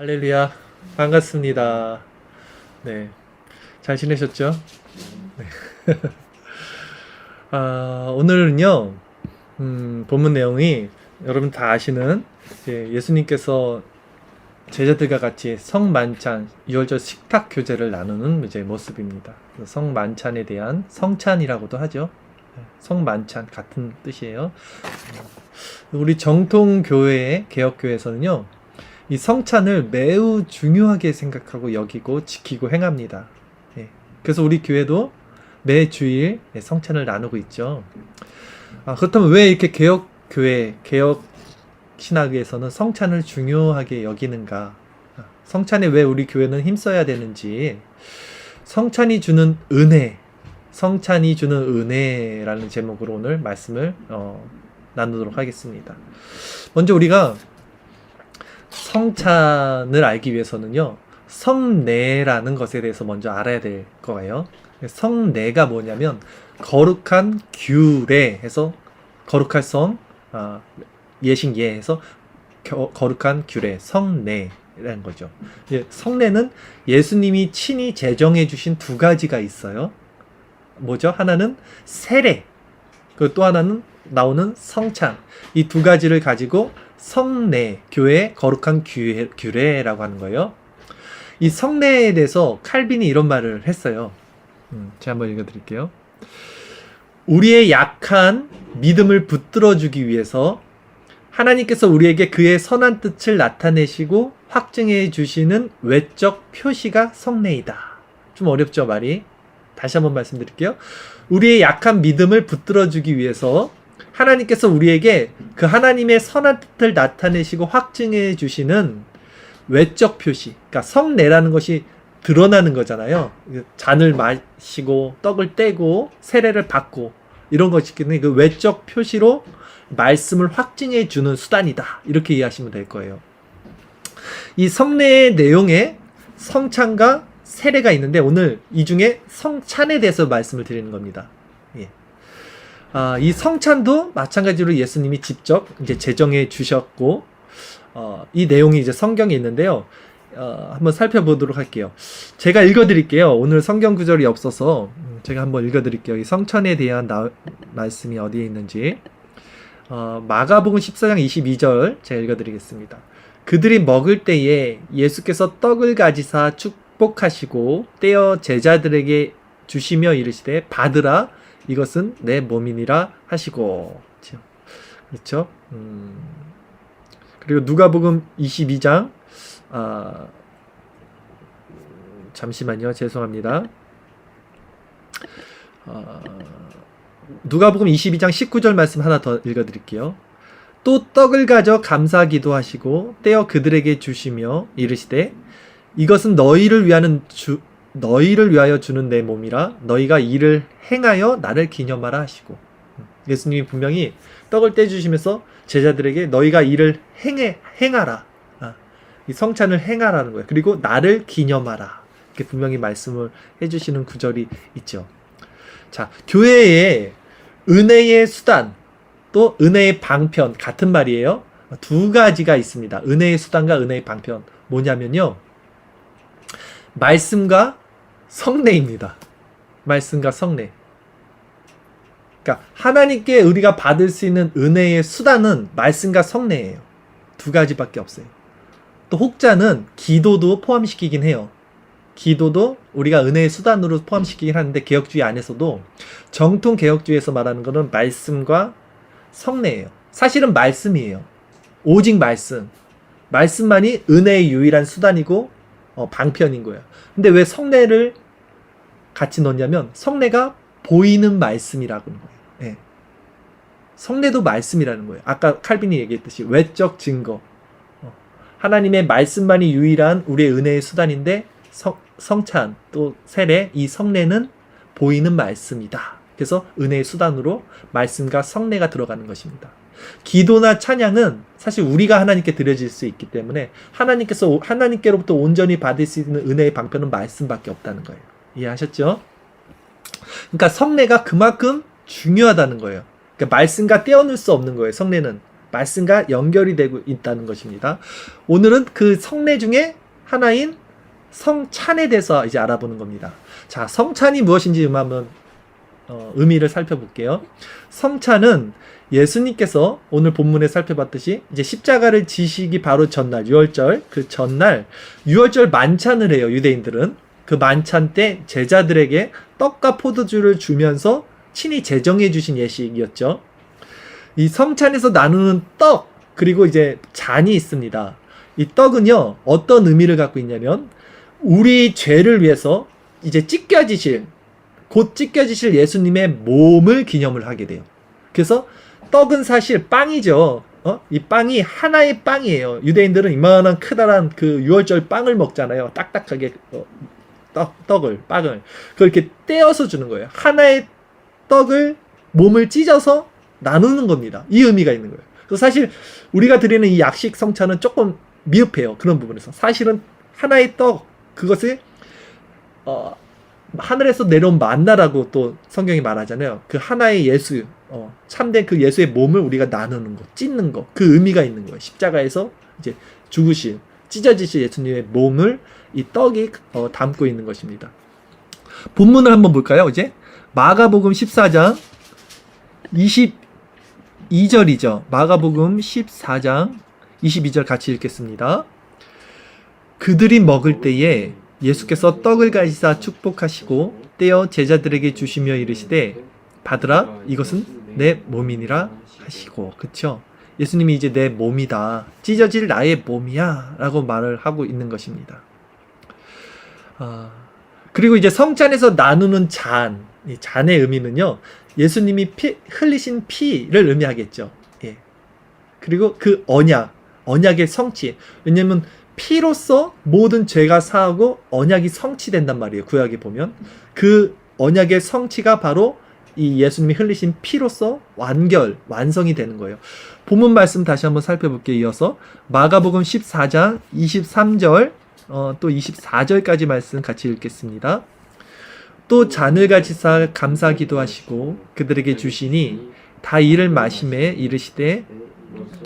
할렐루야, 반갑습니다. 네, 잘 지내셨죠? 네. 오늘은요, 본문 내용이 여러분 다 아시는 이제 예수님께서 제자들과 같이 성만찬, 유월절 식탁 교제를 나누는 이제 모습입니다. 성만찬에 대한 성찬이라고도 하죠. 성만찬 같은 뜻이에요. 우리 정통교회, 개혁교회에서는요, 이 성찬을 매우 중요하게 생각하고 여기고 지키고 행합니다. 예. 그래서 우리 교회도 매 주일 성찬을 나누고 있죠. 그렇다면 왜 이렇게 개혁교회, 개혁신학에서는 성찬을 중요하게 여기는가? 성찬에 왜 우리 교회는 힘써야 되는지, 성찬이 주는 은혜, 성찬이 주는 은혜라는 제목으로 오늘 말씀을 나누도록 하겠습니다. 먼저 우리가 성찬을 알기 위해서는요, 성례라는 것에 대해서 먼저 알아야 될 거예요. 성례가 뭐냐면 거룩한 규례 해서 거룩할 성, 예식예 해서 거룩한 규례, 성례라는 거죠. 성례는 예수님이 친히 제정해 주신 두 가지가 있어요. 뭐죠? 하나는 세례, 그리고 또 하나는 나오는 성찬. 이 두 가지를 가지고 성례, 교회의 거룩한 규례라고 하는 거예요. 이 성례에 대해서 칼빈이 이런 말을 했어요. 제가 한번 읽어드릴게요. 우리의 약한 믿음을 붙들어주기 위해서 하나님께서 우리에게 그의 선한 뜻을 나타내시고 확증해 주시는 외적 표시가 성례이다. 좀 어렵죠, 말이? 다시 한번 말씀드릴게요. 우리의 약한 믿음을 붙들어주기 위해서 하나님께서 우리에게 그 하나님의 선한 뜻을 나타내시고 확증해 주시는 외적 표시, 그러니까 성례라는 것이 드러나는 거잖아요. 잔을 마시고 떡을 떼고 세례를 받고 이런 것이기 그 외적 표시로 말씀을 확증해 주는 수단이다. 이렇게 이해하시면 될 거예요. 이 성례의 내용에 성찬과 세례가 있는데 오늘 이 중에 성찬에 대해서 말씀을 드리는 겁니다. 예. 이 성찬도 마찬가지로 예수님이 직접 이제 제정해 주셨고, 이 내용이 이제 성경에 있는데요. 한번 살펴보도록 할게요. 제가 읽어드릴게요. 오늘 성경 구절이 없어서 제가 한번 읽어드릴게요. 이 성찬에 대한 말씀이 어디에 있는지. 마가복음 14장 22절 제가 읽어드리겠습니다. 그들이 먹을 때에 예수께서 떡을 가지사 축복하시고 떼어 제자들에게 주시며 이르시되 받으라 이것은 내 몸이니라 하시고. 그렇죠? 그리고 누가복음 22장 잠시만요. 죄송합니다. 누가복음 22장 19절 말씀 하나 더 읽어드릴게요. 또 떡을 가져 감사 기도하시고 떼어 그들에게 주시며 이르시되 이것은 너희를 위하여 주는 내 몸이라 너희가 이를 행하여 나를 기념하라 하시고. 예수님이 분명히 떡을 떼주시면서 제자들에게 너희가 이를 행하라. 이 성찬을 행하라는 거예요. 그리고 나를 기념하라. 이렇게 분명히 말씀을 해주시는 구절이 있죠. 자, 교회의 은혜의 수단 또 은혜의 방편 같은 말이에요. 두 가지가 있습니다. 은혜의 수단과 은혜의 방편 뭐냐면요, 말씀과 성례입니다. 말씀과 성례. 그러니까 하나님께 우리가 받을 수 있는 은혜의 수단은 말씀과 성례예요. 두 가지밖에 없어요. 또 혹자는 기도도 포함시키긴 해요. 기도도 우리가 은혜의 수단으로 포함시키긴 하는데 개혁주의 안에서도 정통 개혁주의에서 말하는 것은 말씀과 성례예요. 사실은 말씀이에요. 오직 말씀. 말씀만이 은혜의 유일한 수단이고 방편인 거예요. 근데 왜 성례를 같이 넣냐면 성례가 보이는 말씀이라는 거예요. 예. 성례도 말씀이라는 거예요. 아까 칼빈이 얘기했듯이 외적 증거. 하나님의 말씀만이 유일한 우리의 은혜의 수단인데 성찬 또 세례, 이 성례는 보이는 말씀이다. 그래서 은혜의 수단으로 말씀과 성례가 들어가는 것입니다. 기도나 찬양은 사실 우리가 하나님께 드려질 수 있기 때문에 하나님께로부터 온전히 받을 수 있는 은혜의 방편은 말씀밖에 없다는 거예요. 이해하셨죠? 그러니까 성례가 그만큼 중요하다는 거예요. 그러니까 말씀과 떼어놓을 수 없는 거예요. 성례는 말씀과 연결이 되고 있다는 것입니다. 오늘은 그 성례 중에 하나인 성찬에 대해서 이제 알아보는 겁니다. 자, 성찬이 무엇인지 한번 의미를 살펴볼게요. 성찬은 예수님께서 오늘 본문에 살펴봤듯이 이제 십자가를 지시기 바로 전날, 유월절, 그 전날 유월절 만찬을 해요. 유대인들은 그 만찬 때 제자들에게 떡과 포도주를 주면서 친히 제정해 주신 예식이었죠. 이 성찬에서 나누는 떡, 그리고 이제 잔이 있습니다. 이 떡은요, 어떤 의미를 갖고 있냐면 우리 죄를 위해서 이제 곧 찢겨지실 예수님의 몸을 기념을 하게 돼요. 그래서 떡은 사실 빵이죠. 이 빵이 하나의 빵이에요. 유대인들은 이만한 크다란 그 유월절 빵을 먹잖아요. 딱딱하게 빵을 그렇게 떼어서 주는 거예요. 하나의 떡을 몸을 찢어서 나누는 겁니다. 이 의미가 있는 거예요. 그래서 사실 우리가 드리는 이 약식 성찬은 조금 미흡해요. 그런 부분에서 사실은 하나의 떡, 그것을 하늘에서 내려온 만나라고 또 성경이 말하잖아요. 그 하나의 예수, 참된 그 예수의 몸을 우리가 나누는 것, 찢는 것, 그 의미가 있는 거예요. 십자가에서 이제 죽으신, 찢어지신 예수님의 몸을 이 떡이 담고 있는 것입니다. 본문을 한번 볼까요? 이제 마가복음 14장 22절이죠. 마가복음 14장 22절 같이 읽겠습니다. 그들이 먹을 때에 예수께서 떡을 가지사 축복하시고 떼어 제자들에게 주시며 이르시되 받으라, 이것은 내 몸이니라 하시고. 그쵸? 예수님이 이제 내 몸이다, 찢어질 나의 몸이야 라고 말을 하고 있는 것입니다. 그리고 이제 성찬에서 나누는 잔, 이 잔의 의미는요, 예수님이 흘리신 피를 의미하겠죠. 예. 그리고 그 언약의 성취. 왜냐면 피로써 모든 죄가 사하고 언약이 성취된단 말이에요. 구약에 보면 그 언약의 성취가 바로 이 예수님이 흘리신 피로써 완성이 되는 거예요. 본문 말씀 다시 한번 살펴볼게요. 이어서 마가복음 14장 23절 또 24절까지 말씀 같이 읽겠습니다. 또 잔을 가지사 감사 기도하시고 그들에게 주시니 다 이를 마시매 이르시되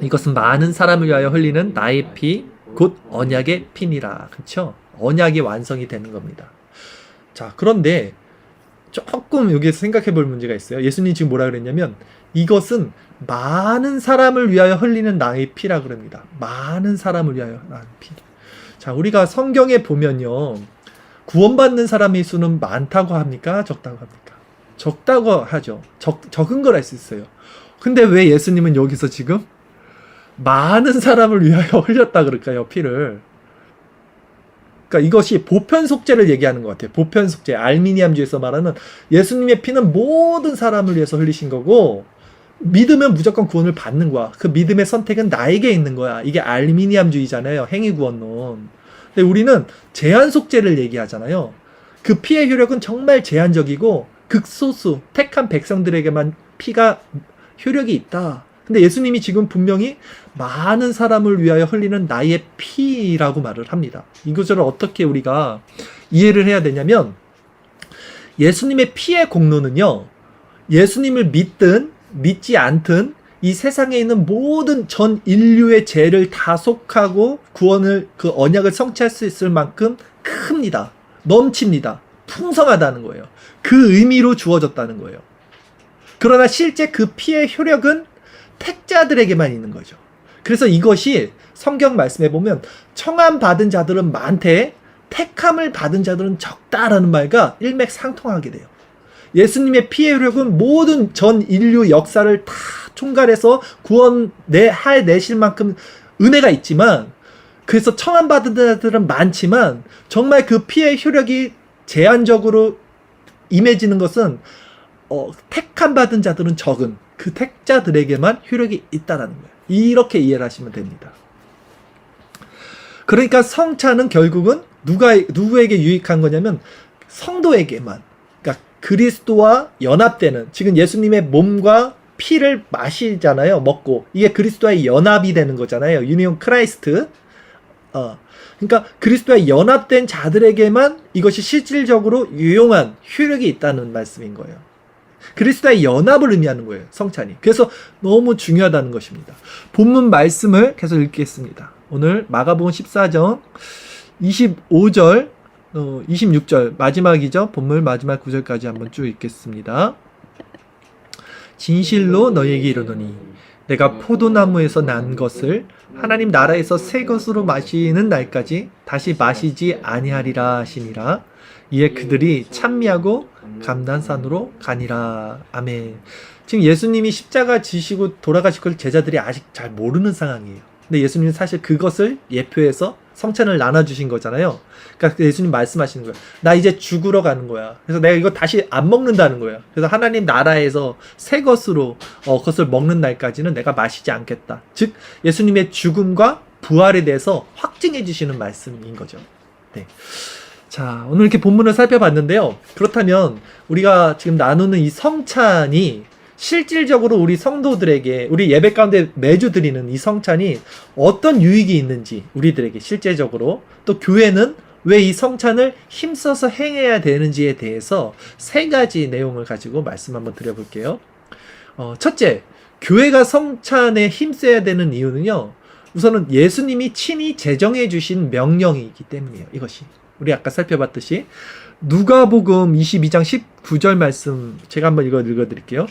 이것은 많은 사람을 위하여 흘리는 나의 피 곧 언약의 피니라. 그렇죠? 언약이 완성이 되는 겁니다. 자, 그런데 조금 여기에서 생각해 볼 문제가 있어요. 예수님이 지금 뭐라 그랬냐면 이것은 많은 사람을 위하여 흘리는 나의 피라 그럽니다. 많은 사람을 위하여 나의 피. 자, 우리가 성경에 보면요, 구원받는 사람의 수는 많다고 합니까? 적다고 합니까? 적다고 하죠. 적은 걸 알 수 있어요. 근데 왜 예수님은 여기서 지금 많은 사람을 위하여 흘렸다 그럴까요? 피를. 그러니까 이것이 보편 속죄를 얘기하는 것 같아요. 보편 속죄, 알미니암주에서 말하는 예수님의 피는 모든 사람을 위해서 흘리신 거고, 믿으면 무조건 구원을 받는 거야. 그 믿음의 선택은 나에게 있는 거야. 이게 알미니암주의잖아요. 행위구원론. 근데 우리는 제한 속죄를 얘기하잖아요. 그 피의 효력은 정말 제한적이고 극소수 택한 백성들에게만 피가 효력이 있다. 근데 예수님이 지금 분명히 많은 사람을 위하여 흘리는 나의 피라고 말을 합니다. 이것을 어떻게 우리가 이해를 해야 되냐면, 예수님의 피의 공로는요, 예수님을 믿든 믿지 않든 이 세상에 있는 모든 전 인류의 죄를 다 속하고 구원을, 그 언약을 성취할 수 있을 만큼 큽니다. 넘칩니다. 풍성하다는 거예요. 그 의미로 주어졌다는 거예요. 그러나 실제 그 피의 효력은 택자들에게만 있는 거죠. 그래서 이것이 성경 말씀에 보면 청함 받은 자들은 많되 택함을 받은 자들은 적다라는 말과 일맥상통하게 돼요. 예수님의 피의 효력은 모든 전 인류 역사를 다 총괄해서 구원 내실 만큼 은혜가 있지만, 그래서 청함 받은 자들은 많지만 정말 그 피의 효력이 제한적으로 임해지는 것은 택함 받은 자들은 적은 그 택자들에게만 효력이 있다라는 거예요. 이렇게 이해를 하시면 됩니다. 그러니까 성찬은 결국은 누구에게 유익한 거냐면 성도에게만, 그러니까 그리스도와 연합되는, 지금 예수님의 몸과 피를 마시잖아요. 먹고 이게 그리스도와의 연합이 되는 거잖아요. 유니온 크라이스트. 그러니까 그리스도와 연합된 자들에게만 이것이 실질적으로 유용한 효력이 있다는 말씀인 거예요. 그리스도의 연합을 의미하는 거예요. 성찬이. 그래서 너무 중요하다는 것입니다. 본문 말씀을 계속 읽겠습니다. 오늘 마가복음 14장 25절 26절 마지막이죠. 본문 마지막 9절까지 한번 쭉 읽겠습니다. 진실로 너희에게 이르노니 내가 포도나무에서 난 것을 하나님 나라에서 새 것으로 마시는 날까지 다시 마시지 아니하리라 하시니라. 이에 그들이 찬미하고 감난산으로 가니라. 아멘. 지금 예수님이 십자가 지시고 돌아가실 걸 제자들이 아직 잘 모르는 상황이에요. 근데 예수님은 사실 그것을 예표해서 성찬을 나눠주신 거잖아요. 그러니까 예수님 말씀하시는 거예요. 나 이제 죽으러 가는 거야. 그래서 내가 이거 다시 안 먹는다는 거예요. 그래서 하나님 나라에서 새 것으로 그것을 먹는 날까지는 내가 마시지 않겠다. 즉 예수님의 죽음과 부활에 대해서 확증해 주시는 말씀인 거죠. 네. 자, 오늘 이렇게 본문을 살펴봤는데요. 그렇다면 우리가 지금 나누는 이 성찬이 실질적으로 우리 성도들에게, 우리 예배 가운데 매주 드리는 이 성찬이 어떤 유익이 있는지, 우리들에게 실제적으로, 또 교회는 왜 이 성찬을 힘써서 행해야 되는지에 대해서 세 가지 내용을 가지고 말씀 한번 드려볼게요. 첫째, 교회가 성찬에 힘써야 되는 이유는요, 우선은 예수님이 친히 제정해 주신 명령이기 때문이에요. 이것이 우리 아까 살펴봤듯이 누가복음 22장 19절 말씀 제가 한번 읽어드릴게요.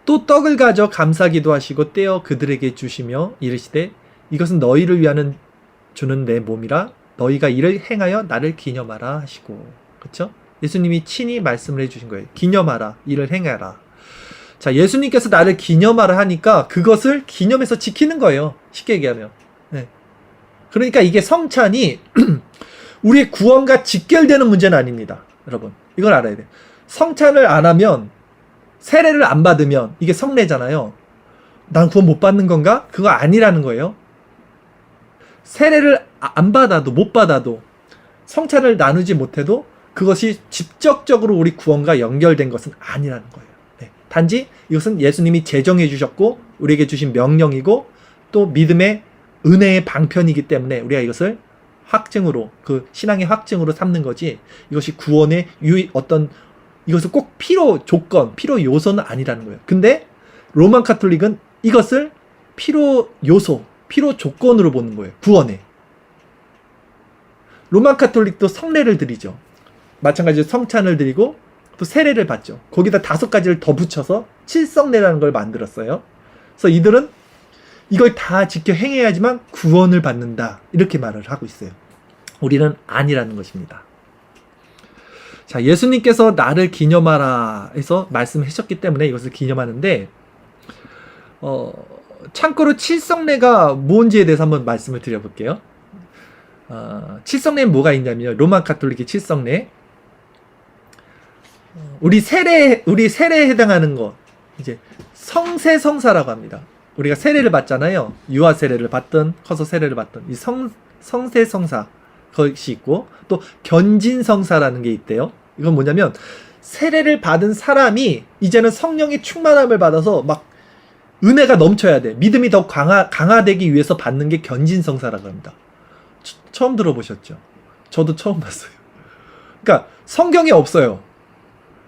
또 떡을 가져 감사기도 하시고 떼어 그들에게 주시며 이르시되 이것은 너희를 위하는 주는 내 몸이라 너희가 이를 행하여 나를 기념하라 하시고. 그렇죠? 예수님이 친히 말씀을 해주신 거예요. 기념하라, 이를 행하라. 자, 예수님께서 나를 기념하라 하니까 그것을 기념해서 지키는 거예요. 쉽게 얘기하면. 네. 그러니까 이게 성찬이 우리의 구원과 직결되는 문제는 아닙니다. 여러분, 이걸 알아야 돼요. 성찬을 안 하면, 세례를 안 받으면 이게 성례잖아요. 난 구원 못 받는 건가? 그거 아니라는 거예요. 세례를 안 받아도, 못 받아도, 성찬을 나누지 못해도 그것이 직접적으로 우리 구원과 연결된 것은 아니라는 거예요. 네. 단지 이것은 예수님이 제정해 주셨고 우리에게 주신 명령이고 또 믿음의 은혜의 방편이기 때문에 우리가 이것을 확증으로, 그 신앙의 확증으로 삼는 거지, 이것이 구원의 이것을 꼭 필요 조건, 필요 요소는 아니라는 거예요. 근데 로만 카톨릭은 이것을 필요 요소, 필요 조건으로 보는 거예요. 구원에. 로만 카톨릭도 성례를 드리죠. 마찬가지로 성찬을 드리고 또 세례를 받죠. 거기다 5가지를 더 붙여서 칠성례라는 걸 만들었어요. 그래서 이들은 이걸 다 지켜 행해야지만 구원을 받는다, 이렇게 말을 하고 있어요. 우리는 아니라는 것입니다. 자, 예수님께서 나를 기념하라 해서 말씀하셨기 때문에 이것을 기념하는데, 참고로 칠성례가 뭔지에 대해서 한번 말씀을 드려볼게요. 칠성례는 뭐가 있냐면요, 로마 가톨릭의 칠성례, 우리 세례에 해당하는 것, 이제 성세성사라고 합니다. 우리가 세례를 받잖아요. 유아 세례를 받든 커서 세례를 받든 이 성세성사 것이 있고, 또 견진성사라는 게 있대요. 이건 뭐냐면 세례를 받은 사람이 이제는 성령의 충만함을 받아서 막 은혜가 넘쳐야 돼. 믿음이 더 강화되기 위해서 받는 게 견진성사라고 합니다. 처음 들어보셨죠? 저도 처음 봤어요. 그러니까 성경에 없어요.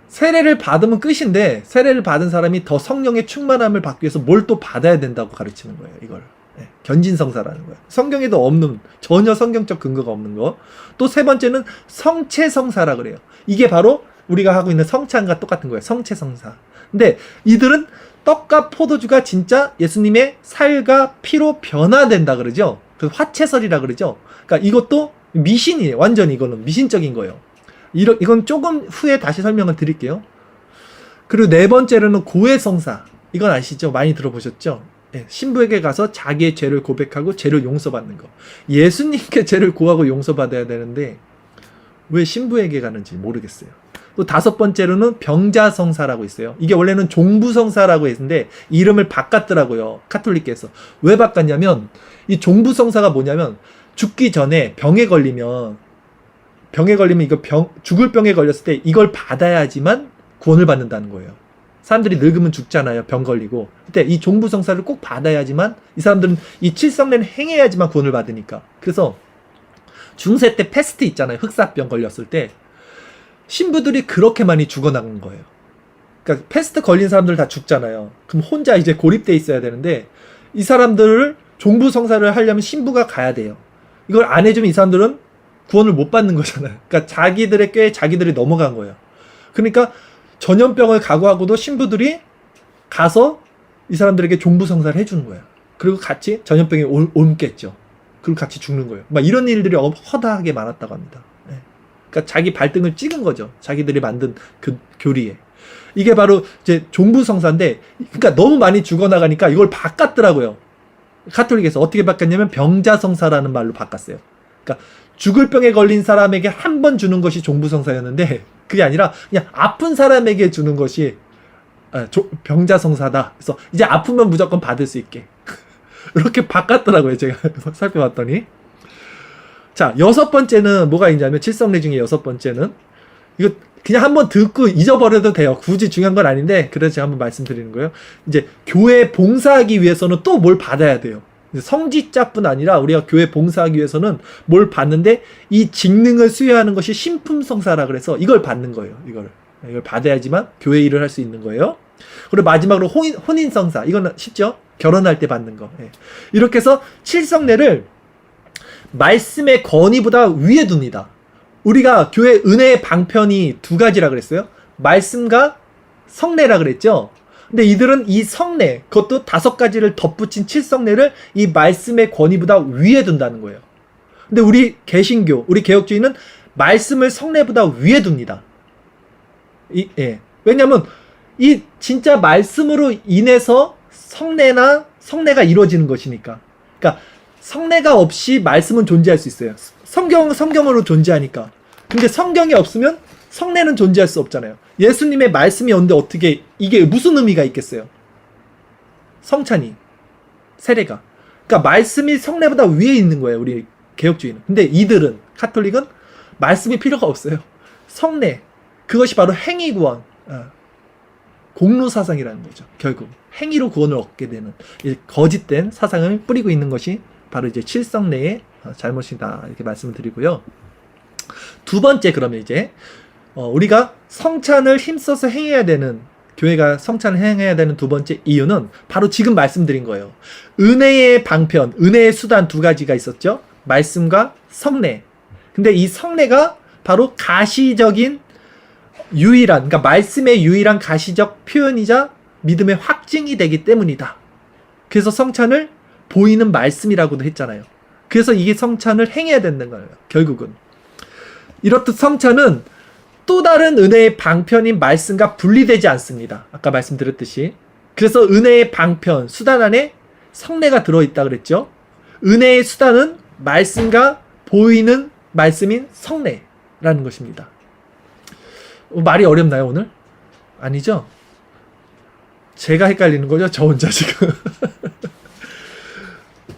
세례를 받으면 끝인데 세례를 받은 사람이 더 성령의 충만함을 받기 위해서 뭘 또 받아야 된다고 가르치는 거예요. 이걸. 네, 견진성사라는 거예요. 성경에도 없는, 전혀 성경적 근거가 없는 거. 또 세 번째는 성체성사라 그래요. 이게 바로 우리가 하고 있는 성찬과 똑같은 거예요. 성체성사. 근데 이들은 떡과 포도주가 진짜 예수님의 살과 피로 변화된다 그러죠. 그 화채설이라 그러죠. 그러니까 이것도 미신이에요. 완전히 이거는 미신적인 거예요. 이건 조금 후에 다시 설명을 드릴게요. 그리고 네 번째로는 고해성사. 이건 아시죠? 많이 들어보셨죠? 네, 신부에게 가서 자기의 죄를 고백하고 죄를 용서받는 거. 예수님께 죄를 구하고 용서받아야 되는데 왜 신부에게 가는지 모르겠어요. 또 5번째로는 병자성사라고 있어요. 이게 원래는 종부성사라고 했는데 이름을 바꿨더라고요. 카톨릭께서. 왜 바꿨냐면 이 종부성사가 뭐냐면 죽기 전에 병에 걸리면 이거 죽을 병에 걸렸을 때 이걸 받아야지만 구원을 받는다는 거예요. 사람들이 늙으면 죽잖아요. 병 걸리고. 그때 이 종부성사를 꼭 받아야지만, 이 사람들은 이 칠성례를 행해야지만 구원을 받으니까. 그래서 중세 때 패스트 있잖아요. 흑사병 걸렸을 때 신부들이 그렇게 많이 죽어나간 거예요. 그러니까 패스트 걸린 사람들 다 죽잖아요. 그럼 혼자 이제 고립돼 있어야 되는데 이 사람들을 종부성사를 하려면 신부가 가야 돼요. 이걸 안 해주면 이 사람들은 구원을 못 받는 거잖아요. 그러니까 자기들의 꾀에 자기들이 넘어간 거예요. 그러니까 전염병을 각오하고도 신부들이 가서 이 사람들에게 종부성사를 해주는 거예요. 그리고 같이 전염병이 옮겠죠. 그리고 같이 죽는 거예요. 막 이런 일들이 허다하게 많았다고 합니다. 네. 그러니까 자기 발등을 찍은 거죠. 자기들이 만든 그 교리에. 이게 바로 이제 종부성사인데, 그러니까 너무 많이 죽어나가니까 이걸 바꿨더라고요. 가톨릭에서 어떻게 바꿨냐면 병자성사라는 말로 바꿨어요. 그러니까 죽을 병에 걸린 사람에게 한 번 주는 것이 종부성사였는데 그게 아니라 그냥 아픈 사람에게 주는 것이 병자성사다. 그래서 이제 아프면 무조건 받을 수 있게 이렇게 바꿨더라고요. 제가 살펴봤더니. 자, 6번째는 뭐가 있냐면 칠성례 중에 6번째는 이거 그냥 한번 듣고 잊어버려도 돼요. 굳이 중요한 건 아닌데 그래서 제가 한번 말씀드리는 거예요. 이제 교회 봉사하기 위해서는 또 뭘 받아야 돼요. 성직자뿐 아니라 우리가 교회 봉사하기 위해서는 뭘 받는데 이 직능을 수여하는 것이 신품성사라 그래서 이걸 받는 거예요. 이걸 받아야지만 교회 일을 할 수 있는 거예요. 그리고 마지막으로 혼인성사. 이건 쉽죠? 결혼할 때 받는 거. 이렇게 해서 칠성례를 말씀의 권위보다 위에 둡니다. 우리가 교회 은혜의 방편이 두 가지라 그랬어요. 말씀과 성례라 그랬죠. 근데 이들은 이 성례, 그것도 5가지를 덧붙인 칠성례를 이 말씀의 권위보다 위에 둔다는 거예요. 근데 우리 개신교, 우리 개혁주의는 말씀을 성례보다 위에 둡니다. 왜냐면 이 진짜 말씀으로 인해서 성례가 이루어지는 것이니까. 그러니까 성례가 없이 말씀은 존재할 수 있어요. 성경으로 존재하니까. 근데 성경이 없으면 성례는 존재할 수 없잖아요. 예수님의 말씀이 없는데 어떻게 이게 무슨 의미가 있겠어요? 성찬이, 세례가. 그러니까 말씀이 성례보다 위에 있는 거예요. 우리 개혁주의는. 근데 이들은 가톨릭은 말씀이 필요가 없어요. 성례, 그것이 바로 행위구원, 공로사상이라는 거죠. 결국 행위로 구원을 얻게 되는 거짓된 사상을 뿌리고 있는 것이 바로 이제 칠성례의 잘못이다 이렇게 말씀을 드리고요. 두 번째, 그러면 이제 우리가 성찬을 힘써서 행해야 되는, 교회가 성찬을 행해야 되는 두 번째 이유는 바로 지금 말씀드린 거예요. 은혜의 방편, 은혜의 수단 두 가지가 있었죠. 말씀과 성례. 근데 이 성례가 바로 가시적인 유일한, 그러니까 말씀의 유일한 가시적 표현이자 믿음의 확증이 되기 때문이다. 그래서 성찬을 보이는 말씀이라고도 했잖아요. 그래서 이게 성찬을 행해야 된다는 거예요. 결국은 이렇듯 성찬은 또 다른 은혜의 방편인 말씀과 분리되지 않습니다. 아까 말씀드렸듯이. 그래서 은혜의 방편, 수단 안에 성례가 들어있다 그랬죠. 은혜의 수단은 말씀과 보이는 말씀인 성례라는 것입니다. 말이 어렵나요, 오늘? 아니죠? 제가 헷갈리는 거죠, 저 혼자 지금.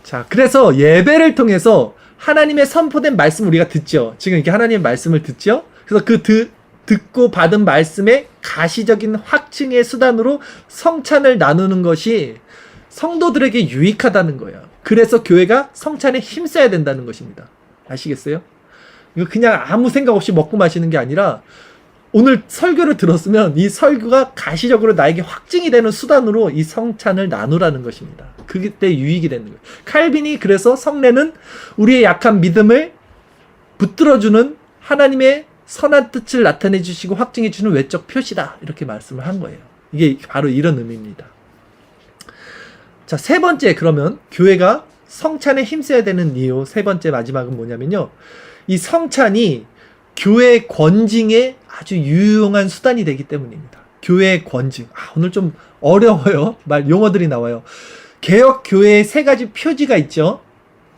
자, 그래서 예배를 통해서 하나님의 선포된 말씀을 우리가 듣죠. 지금 이렇게 하나님의 말씀을 듣죠. 그래서 그 듣고 받은 말씀의 가시적인 확증의 수단으로 성찬을 나누는 것이 성도들에게 유익하다는 거예요. 그래서 교회가 성찬에 힘써야 된다는 것입니다. 아시겠어요? 이거 그냥 아무 생각 없이 먹고 마시는 게 아니라 오늘 설교를 들었으면 이 설교가 가시적으로 나에게 확증이 되는 수단으로 이 성찬을 나누라는 것입니다. 그때 유익이 되는 거예요. 칼빈이 그래서 성례는 우리의 약한 믿음을 붙들어주는 하나님의 선한 뜻을 나타내 주시고 확증해 주는 외적 표시다. 이렇게 말씀을 한 거예요. 이게 바로 이런 의미입니다. 자, 세 번째, 그러면 교회가 성찬에 힘써야 되는 이유, 세 번째 마지막은 뭐냐면요. 이 성찬이 교회 권징의 아주 유용한 수단이 되기 때문입니다. 교회의 권징. 오늘 좀 어려워요. 용어들이 나와요. 개혁교회의 3가지 표지가 있죠.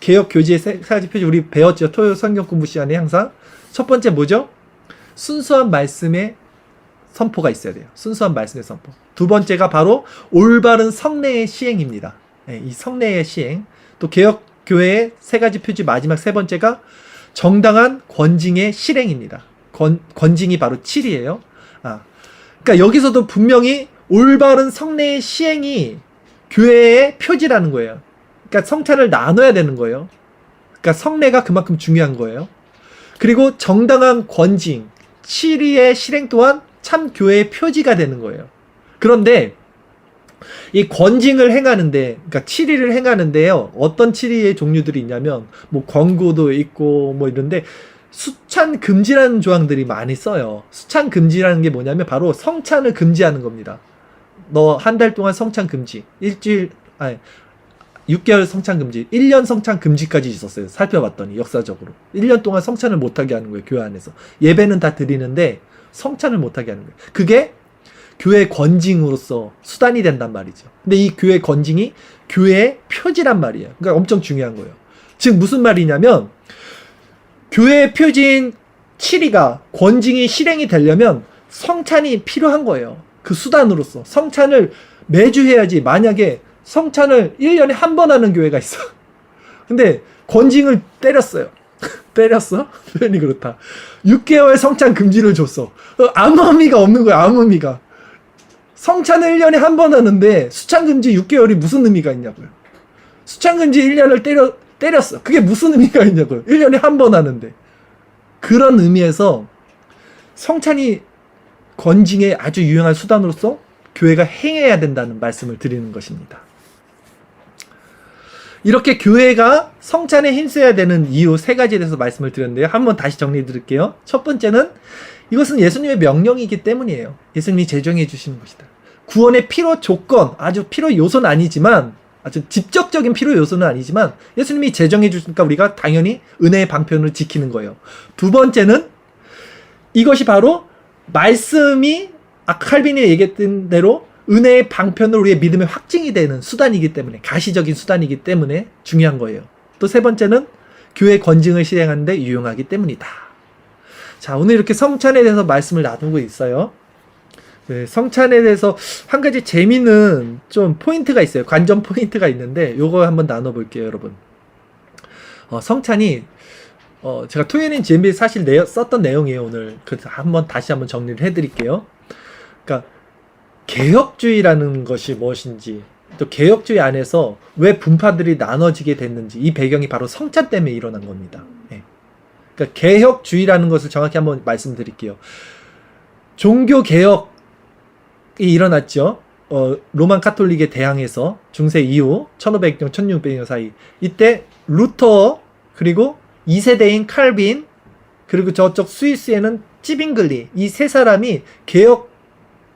개혁교지의 3가지 표지 우리 배웠죠. 토요 성경 공부 시간에 항상. 첫 번째 뭐죠? 순수한 말씀의 선포가 있어야 돼요. 순수한 말씀의 선포. 두 번째가 바로 올바른 성례의 시행입니다. 이 성례의 시행. 또 개혁교회의 3가지 표지 마지막 세 번째가 정당한 권징의 실행입니다. 권징이 바로 7이에요. 그러니까 여기서도 분명히 올바른 성례의 시행이 교회의 표지라는 거예요. 그러니까 성찬을 나눠야 되는 거예요. 그러니까 성례가 그만큼 중요한 거예요. 그리고 정당한 권징, 치리의 실행 또한 참 교회의 표지가 되는 거예요. 그런데 이 권징을 행하는데, 그러니까 치리를 행하는데요, 어떤 치리의 종류들이 있냐면 뭐 권고도 있고 뭐 이런데 수찬 금지라는 조항들이 많이 써요. 수찬 금지라는 게 뭐냐면 바로 성찬을 금지하는 겁니다. 너 한 달 동안 성찬 금지, 6개월 성찬 금지, 1년 성찬 금지까지 있었어요. 살펴봤더니 역사적으로 1년 동안 성찬을 못하게 하는 거예요. 교회 안에서 예배는 다 드리는데 성찬을 못하게 하는 거예요. 그게 교회 권징으로서 수단이 된단 말이죠. 근데 이 교회 권징이 교회의 표지란 말이에요. 그러니까 엄청 중요한 거예요. 즉 무슨 말이냐면 교회의 표지인 치리가 권징이 실행이 되려면 성찬이 필요한 거예요. 그 수단으로서 성찬을 매주 해야지. 만약에 성찬을 1년에 한 번 하는 교회가 있어. 근데 권징을 때렸어요. 때렸어? 표현이 그렇다. 6개월 성찬 금지를 줬어. 아무 의미가 없는 거야. 아무 의미가. 성찬을 1년에 한 번 하는데 수찬 금지 6개월이 무슨 의미가 있냐고요. 수찬 금지 1년을 때렸어. 그게 무슨 의미가 있냐고요. 1년에 한 번 하는데. 그런 의미에서 성찬이 권징의 아주 유용한 수단으로서 교회가 행해야 된다는 말씀을 드리는 것입니다. 이렇게 교회가 성찬에 힘써야 되는 이유 3가지에 대해서 말씀을 드렸는데요. 한번 다시 정리해 드릴게요. 첫 번째는 이것은 예수님의 명령이기 때문이에요. 예수님이 제정해 주시는 것이다. 구원의 필요 조건, 아주 필요 요소는 아니지만, 아주 직접적인 필요 요소는 아니지만 예수님이 제정해 주시니까 우리가 당연히 은혜의 방편을 지키는 거예요. 두 번째는 이것이 바로 말씀이 아까 칼빈이 얘기했던 대로 은혜의 방편으로 우리의 믿음의 확증이 되는 수단이기 때문에, 가시적인 수단이기 때문에 중요한 거예요. 또 세 번째는 교회 권징을 실행하는 데 유용하기 때문이다. 자, 오늘 이렇게 성찬에 대해서 말씀을 나누고 있어요. 네, 성찬에 대해서 한 가지 재미있는 좀 포인트가 있어요. 관전 포인트가 있는데 요거 한번 나눠볼게요, 여러분. 성찬이 제가 토요일인 GMB에 사실 썼던 내용이에요, 오늘. 그래서 다시 한번 정리를 해드릴게요. 그러니까 개혁주의라는 것이 무엇인지, 또 개혁주의 안에서 왜 분파들이 나눠지게 됐는지, 이 배경이 바로 성찬 때문에 일어난 겁니다. 네. 그러니까 개혁주의라는 것을 정확히 한번 말씀드릴게요. 종교개혁이 일어났죠. 로만 카톨릭에 대항해서 중세 이후 1500년, 1600년 사이. 이때 루터, 그리고 2세대인 칼빈, 그리고 저쪽 스위스에는 찌빙글리, 이 세 사람이 개혁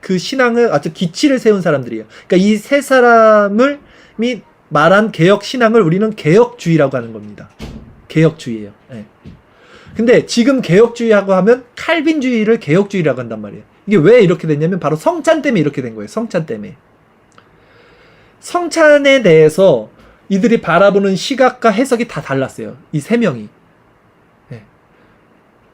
그 신앙을 아주 기치를 세운 사람들이에요. 그러니까 이 세 사람을 말한 개혁 신앙을 우리는 개혁주의라고 하는 겁니다. 개혁주의예요. 네. 근데 지금 개혁주의라고 하면 칼빈주의를 개혁주의라고 한단 말이에요. 이게 왜 이렇게 됐냐면 바로 성찬 때문에 이렇게 된 거예요. 성찬 때문에. 성찬에 대해서 이들이 바라보는 시각과 해석이 다 달랐어요. 이 세 명이. 네.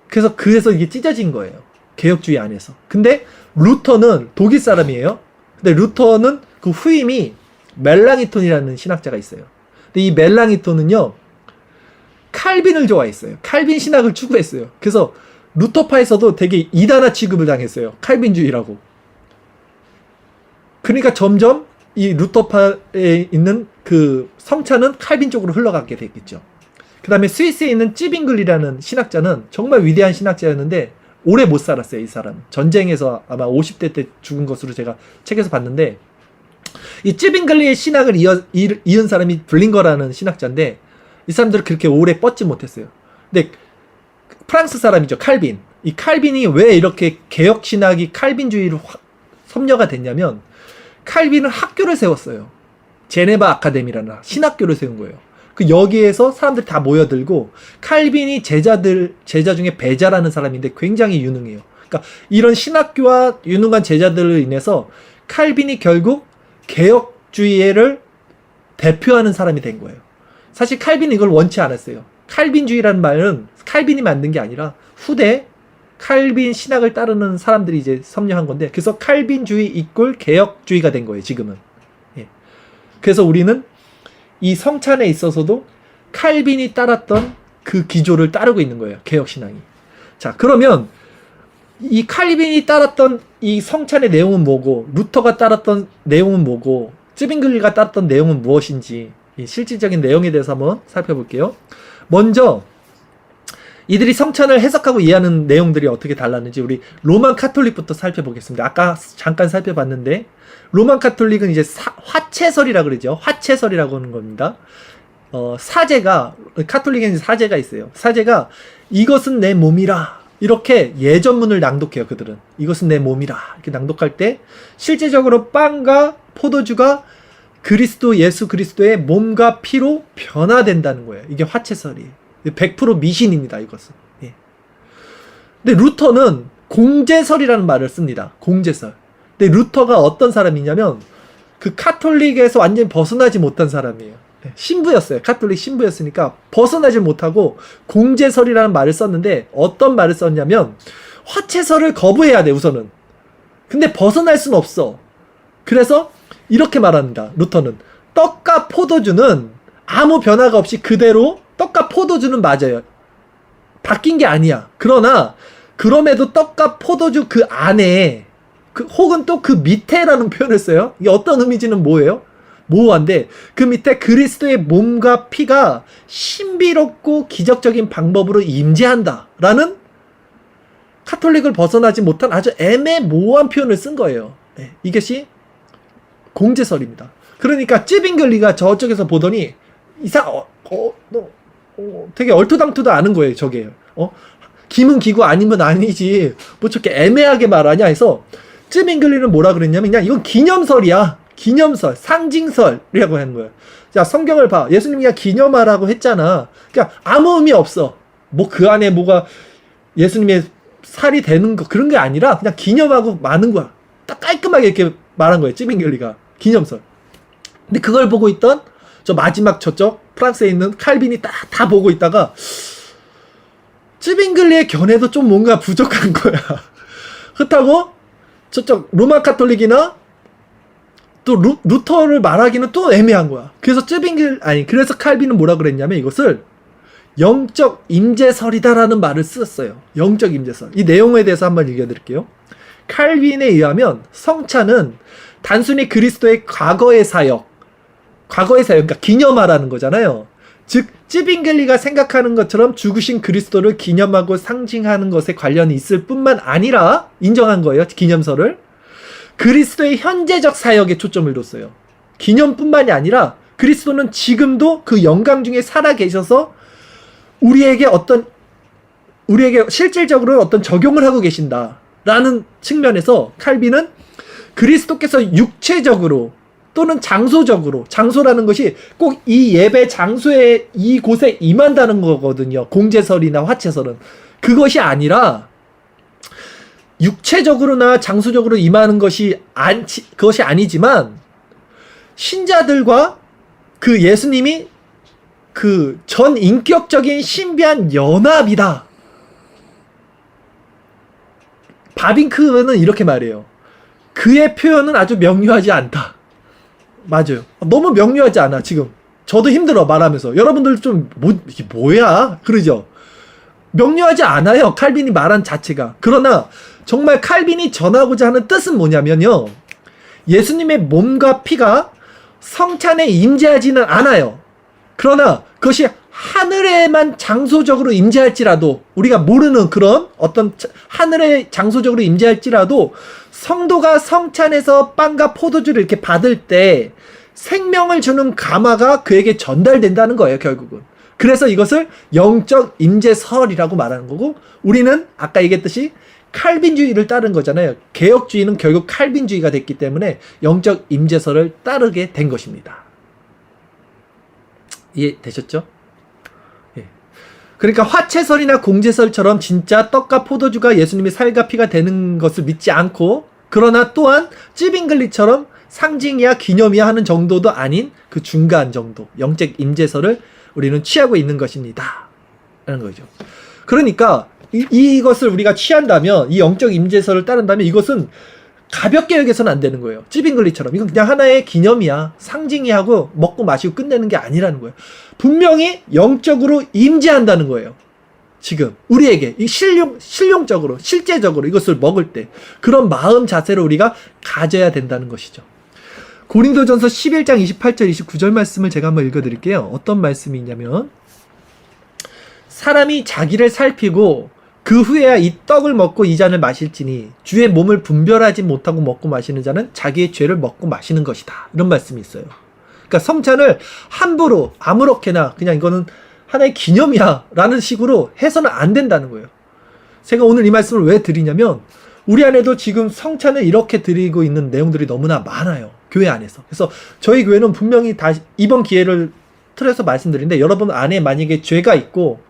그래서 이게 찢어진 거예요. 개혁주의 안에서. 근데 루터는 독일 사람이에요. 근데 루터는 그 후임이 멜랑이톤이라는 신학자가 있어요. 근데 이 멜랑이톤은요, 칼빈을 좋아했어요. 칼빈 신학을 추구했어요. 그래서 루터파에서도 되게 이단화 취급을 당했어요. 칼빈주의라고. 그러니까 점점 이 루터파에 있는 그 성찬은 칼빈 쪽으로 흘러가게 됐겠죠. 그 다음에 스위스에 있는 찌빙글리라는 신학자는 정말 위대한 신학자였는데 오래 못 살았어요. 이 사람 전쟁에서 아마 50대 때 죽은 것으로 제가 책에서 봤는데, 이 찌빙글리의 신학을 이은 사람이 블링거라는 신학자인데 이 사람들은 그렇게 오래 뻗지 못했어요. 근데 프랑스 사람이죠. 칼빈. 이 칼빈이 왜 이렇게 개혁 신학이 칼빈주의로 섭려가 됐냐면, 칼빈은 학교를 세웠어요. 제네바 아카데미라는 신학교를 세운 거예요. 그 여기에서 사람들이 다 모여들고, 칼빈이 제자 중에 베자라는 사람인데 굉장히 유능해요. 그러니까 이런 신학교와 유능한 제자들로 인해서 칼빈이 결국 개혁주의를 대표하는 사람이 된 거예요. 사실 칼빈은 이걸 원치 않았어요. 칼빈주의라는 말은 칼빈이 만든 게 아니라 후대 칼빈 신학을 따르는 사람들이 이제 섭렵한 건데, 그래서 칼빈주의 이꼴 개혁주의가 된 거예요, 지금은. 예. 그래서 우리는 이 성찬에 있어서도 칼빈이 따랐던 그 기조를 따르고 있는 거예요, 개혁신앙이. 자, 그러면 이 칼빈이 따랐던 이 성찬의 내용은 뭐고, 루터가 따랐던 내용은 뭐고, 쯔빙글리가 따랐던 내용은 무엇인지, 이 실질적인 내용에 대해서 한번 살펴볼게요. 먼저 이들이 성찬을 해석하고 이해하는 내용들이 어떻게 달랐는지 우리 로만 카톨릭부터 살펴보겠습니다. 아까 잠깐 살펴봤는데 로만 카톨릭은 이제 화채설이라 그러죠. 화채설이라고 하는 겁니다. 사제가 카톨릭에는 사제가 있어요. 사제가 이것은 내 몸이라 이렇게 예전문을 낭독해요. 그들은 이것은 내 몸이라 이렇게 낭독할 때 실제적으로 빵과 포도주가 예수 그리스도의 몸과 피로 변화된다는 거예요. 이게 화채설이에요. 100% 미신입니다. 이것은. 예. 근데 루터는 공제설이라는 말을 씁니다. 공제설. 근데 루터가 어떤 사람이냐면 그 카톨릭에서 완전히 벗어나지 못한 사람이에요. 신부였어요. 카톨릭 신부였으니까 벗어나지 못하고 공제설이라는 말을 썼는데 어떤 말을 썼냐면 화채설을 거부해야 돼 우선은. 근데 벗어날 수는 없어. 그래서 이렇게 말합니다. 루터는 떡과 포도주는 아무 변화가 없이 그대로 떡과 포도주는 맞아요. 바뀐 게 아니야. 그러나 그럼에도 떡과 포도주 그 안에 혹은 또 그 밑에라는 표현을 써요. 이게 어떤 의미지는 뭐예요? 모호한데 그 밑에 그리스도의 몸과 피가 신비롭고 기적적인 방법으로 임재한다 라는 카톨릭을 벗어나지 못한 아주 애매모호한 표현을 쓴 거예요. 네, 이것이 공제설입니다. 그러니까 찌빙글리가 저쪽에서 보더니 되게 얼토당토도 않은 거예요. 저게 기면 기고 아니면 아니지 뭐 저렇게 애매하게 말하냐 해서 찌빙글리는 뭐라 그랬냐면 그냥 이건 기념설이야. 기념설, 상징설이라고 하는 거예요. 자, 성경을 봐. 예수님이 그냥 기념하라고 했잖아. 그러니까 아무 의미 없어. 뭐 그 안에 뭐가 예수님의 살이 되는 거 그런 게 아니라 그냥 기념하고 마는 거야. 딱 깔끔하게 이렇게 말한 거예요. 찌빙글리가. 기념설. 근데 그걸 보고 있던 저 마지막 저쪽 프랑스에 있는 칼빈이 다 보고 있다가 찌빙글리의 견해도 좀 뭔가 부족한 거야. 그렇다고 저쪽 로마 카톨릭이나 또 루터를 말하기는 또 애매한 거야. 그래서 그래서 칼빈은 뭐라 그랬냐면 이것을 영적 임재설이다라는 말을 썼어요. 영적 임재설. 이 내용에 대해서 한번 읽어드릴게요. 칼빈에 의하면 성찬은 단순히 그리스도의 과거의 사역, 그러니까 기념하라는 거잖아요. 즉 찌빙글리가 생각하는 것처럼 죽으신 그리스도를 기념하고 상징하는 것에 관련이 있을 뿐만 아니라 인정한 거예요. 기념설을. 그리스도의 현재적 사역에 초점을 뒀어요. 기념뿐만이 아니라 그리스도는 지금도 그 영광 중에 살아 계셔서 우리에게 실질적으로 어떤 적용을 하고 계신다라는 측면에서 칼빈은 그리스도께서 육체적으로 또는 장소적으로, 장소라는 것이 꼭 이 예배 장소에 이곳에 임한다는 거거든요. 공제설이나 화채설은. 그것이 아니라 육체적으로나 장소적으로 임하는 그것이 아니지만 신자들과 그 예수님이 그 전 인격적인 신비한 연합이다. 바빙크는 이렇게 말해요. 그의 표현은 아주 명료하지 않다. 맞아요. 너무 명료하지 않아 지금. 저도 힘들어 말하면서. 여러분들 좀 이게 뭐야? 그러죠? 명료하지 않아요. 칼빈이 말한 자체가. 그러나 정말 칼빈이 전하고자 하는 뜻은 뭐냐면요. 예수님의 몸과 피가 성찬에 임재하지는 않아요. 그러나 그것이 하늘에만 장소적으로 임재할지라도 우리가 모르는 그런 어떤 하늘에 장소적으로 임재할지라도 성도가 성찬에서 빵과 포도주를 이렇게 받을 때 생명을 주는 가마가 그에게 전달된다는 거예요. 결국은. 그래서 이것을 영적 임재설이라고 말하는 거고 우리는 아까 얘기했듯이 칼빈주의를 따른 거잖아요. 개혁주의는 결국 칼빈주의가 됐기 때문에 영적 임재설을 따르게 된 것입니다. 이해되셨죠? 예. 그러니까 화채설이나 공제설처럼 진짜 떡과 포도주가 예수님의 살과 피가 되는 것을 믿지 않고 그러나 또한 찌빙글리처럼 상징이야 기념이야 하는 정도도 아닌 그 중간 정도 영적 임재설을 우리는 취하고 있는 것입니다. 라는 거죠. 그러니까 이것을 우리가 취한다면 이 영적 임재설을 따른다면 이것은 가볍게 여겨서는 안 되는 거예요. 찌빙글리처럼 이건 그냥 하나의 기념이야 상징이야 하고 먹고 마시고 끝내는 게 아니라는 거예요. 분명히 영적으로 임재한다는 거예요. 지금 우리에게 이 실용적으로 실제적으로 이것을 먹을 때 그런 마음 자세로 우리가 가져야 된다는 것이죠. 고린도전서 11장 28절 29절 말씀을 제가 한번 읽어드릴게요. 어떤 말씀이 있냐면 사람이 자기를 살피고 그 후에야 이 떡을 먹고 이 잔을 마실지니 주의 몸을 분별하지 못하고 먹고 마시는 자는 자기의 죄를 먹고 마시는 것이다. 이런 말씀이 있어요. 그러니까 성찬을 함부로 아무렇게나 그냥 이거는 하나의 기념이야 라는 식으로 해서는 안 된다는 거예요. 제가 오늘 이 말씀을 왜 드리냐면 우리 안에도 지금 성찬을 이렇게 드리고 있는 내용들이 너무나 많아요. 교회 안에서. 그래서 저희 교회는 분명히 다시 이번 기회를 틀어서 말씀드리는데 여러분 안에 만약에 죄가 있고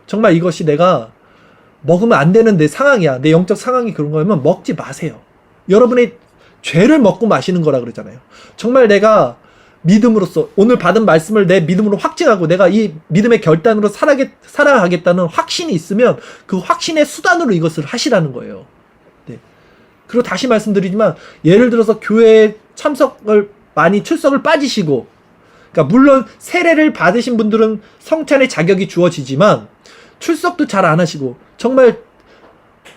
정말 이것이 내가 먹으면 안 되는 내 상황이야. 내 영적 상황이 그런 거면 먹지 마세요. 여러분의 죄를 먹고 마시는 거라 그러잖아요. 정말 내가 믿음으로써 오늘 받은 말씀을 내 믿음으로 확증하고 내가 이 믿음의 결단으로 살아가겠다는 확신이 있으면 그 확신의 수단으로 이것을 하시라는 거예요. 네. 그리고 다시 말씀드리지만 예를 들어서 교회에 참석을 많이 출석을 빠지시고 그러니까 물론 세례를 받으신 분들은 성찬의 자격이 주어지지만 출석도 잘 안 하시고 정말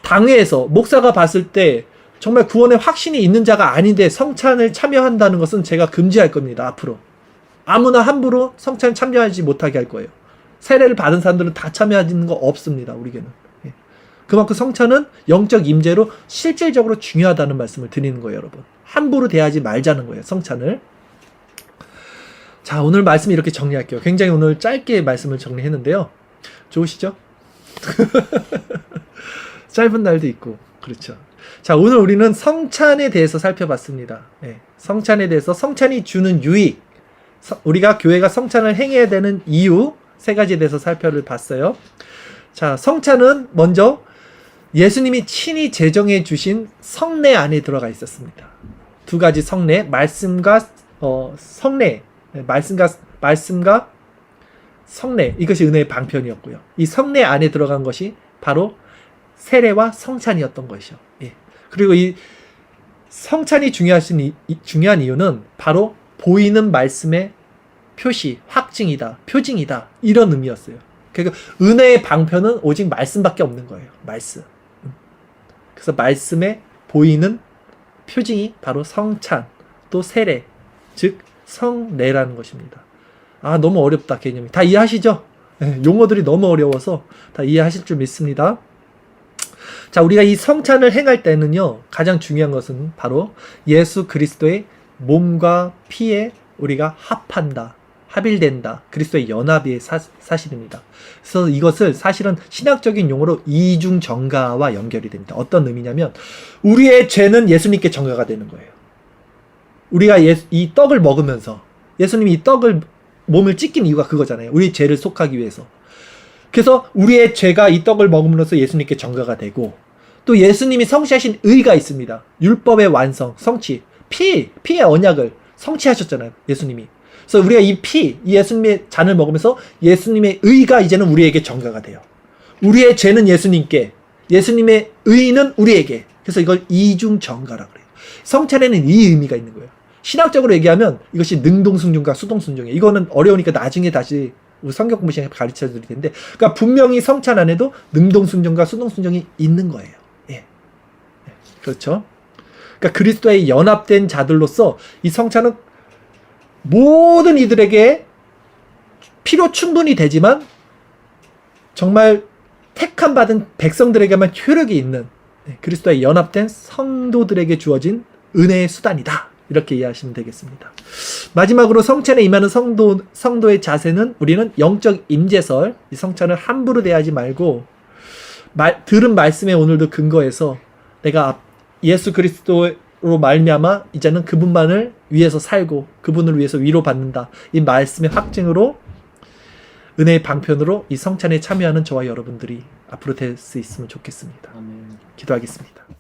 당회에서 목사가 봤을 때 정말 구원의 확신이 있는 자가 아닌데 성찬을 참여한다는 것은 제가 금지할 겁니다. 앞으로 아무나 함부로 성찬 참여하지 못하게 할 거예요. 세례를 받은 사람들은 다 참여하는 거 없습니다. 우리에게는. 예. 그만큼 성찬은 영적 임재로 실질적으로 중요하다는 말씀을 드리는 거예요. 여러분 함부로 대하지 말자는 거예요. 성찬을. 자, 오늘 말씀 이렇게 정리할게요. 굉장히 오늘 짧게 말씀을 정리했는데요. 좋으시죠? 짧은 날도 있고 그렇죠. 자, 오늘 우리는 성찬에 대해서 살펴봤습니다. 네, 성찬에 대해서 성찬이 주는 유익, 우리가 교회가 성찬을 행해야 되는 이유 세 가지에 대해서 살펴봤어요. 자, 성찬은 먼저 예수님이 친히 제정해 주신 성례 안에 들어가 있었습니다. 두 가지 성례, 말씀과 성례, 말씀과 성례, 이것이 은혜의 방편이었고요. 이 성례 안에 들어간 것이 바로 세례와 성찬이었던 것이요. 예. 그리고 이 성찬이 중요한 이유는 바로 보이는 말씀의 표시, 확증이다, 표징이다 이런 의미였어요. 그러니까 은혜의 방편은 오직 말씀밖에 없는 거예요. 말씀. 그래서 말씀에 보이는 표징이 바로 성찬, 또 세례, 즉 성례라는 것입니다. 아, 너무 어렵다 개념이. 다 이해하시죠? 네, 용어들이 너무 어려워서 다 이해하실 줄 믿습니다. 자, 우리가 이 성찬을 행할 때는요, 가장 중요한 것은 바로 예수 그리스도의 몸과 피에 우리가 합한다, 합일된다, 그리스도의 연합의 사실입니다. 그래서 이것을 사실은 신학적인 용어로 이중정가와 연결이 됩니다. 어떤 의미냐면 우리의 죄는 예수님께 정가가 되는 거예요. 우리가 이 떡을 먹으면서 예수님이 이 떡을 몸을 찢긴 이유가 그거잖아요. 우리 죄를 속하기 위해서. 그래서 우리의 죄가 이 떡을 먹음으로써 예수님께 정가가 되고 또 예수님이 성취하신 의가 있습니다. 율법의 완성, 성취, 피의 언약을 성취하셨잖아요. 예수님이. 그래서 우리가 이 예수님의 잔을 먹으면서 예수님의 의가 이제는 우리에게 정가가 돼요. 우리의 죄는 예수님께, 예수님의 의는 우리에게. 그래서 이걸 이중정가라고 그래요. 성찬에는 이 의미가 있는 거예요. 신학적으로 얘기하면 이것이 능동순종과 수동순종이에요. 이거는 어려우니까 나중에 다시 우리 성경 공부 시간에 가르쳐 드릴 텐데, 그러니까 분명히 성찬 안에도 능동순종과 수동순종이 있는 거예요. 예. 그렇죠? 그러니까 그리스도의 연합된 자들로서 이 성찬은 모든 이들에게 필요 충분히 되지만 정말 택함 받은 백성들에게만 효력이 있는 그리스도의 연합된 성도들에게 주어진 은혜의 수단이다. 이렇게 이해하시면 되겠습니다. 마지막으로 성찬에 임하는 성도의 자세는 우리는 영적 임재설, 이 성찬을 함부로 대하지 말고 들은 말씀에 오늘도 근거해서 내가 예수 그리스도로 말미암아 이제는 그분만을 위해서 살고 그분을 위해서 위로받는다. 이 말씀의 확증으로 은혜의 방편으로 이 성찬에 참여하는 저와 여러분들이 앞으로 될 수 있으면 좋겠습니다. 아멘. 기도하겠습니다.